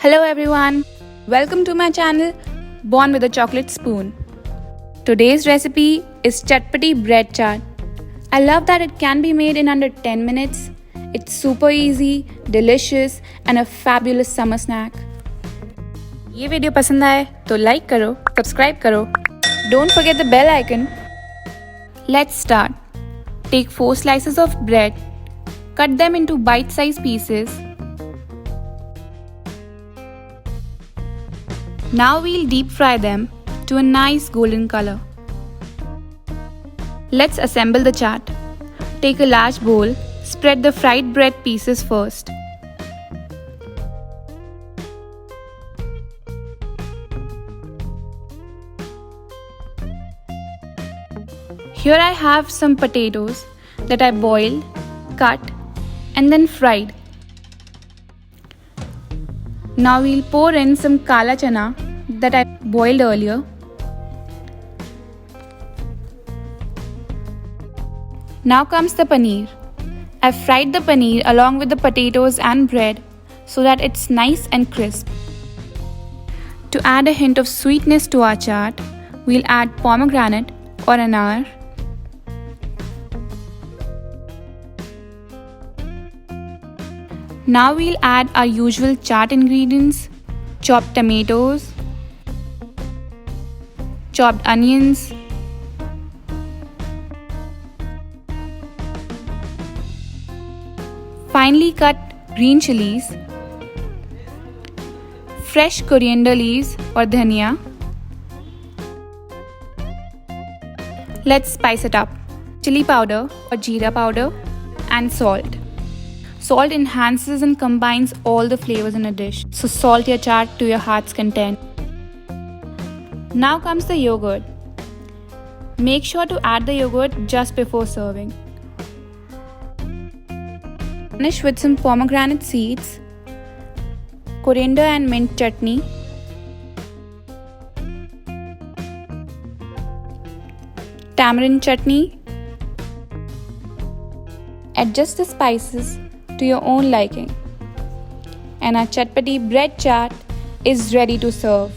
Hello everyone, welcome to my channel Born with a Chocolate Spoon. Today's recipe is Chatpati bread chaat. I love that it can be made in under 10 minutes. It's super easy, delicious and a fabulous summer snack. ये video पसंद आए तो like करो, subscribe करो. Don't forget the bell icon. Let's start. Take 4 slices of bread. Cut them into bite-sized pieces. Now we'll deep fry them to a nice golden color. Let's assemble the chaat. Take a large bowl, spread the fried bread pieces first. Here I have some potatoes that I boiled, cut and then fried. Now we'll pour in some kala chana that I boiled earlier. Now comes the paneer. I've fried the paneer along with the potatoes and bread so that it's nice and crisp. To add a hint of sweetness to our chaat, we'll add pomegranate or ANAR. Now we'll add our usual chaat ingredients: chopped tomatoes, chopped onions, finely cut green chilies, fresh coriander leaves or dhania. Let's spice it up. Chili powder or jeera powder and salt. Salt enhances and combines all the flavors in a dish, so salt your chaat to your heart's content. Now comes the yogurt. Make sure to add the yogurt just before serving. Garnish with some pomegranate seeds, coriander and mint chutney, tamarind chutney. Adjust the spices to your own liking. And our Chatpati bread chaat is ready to serve.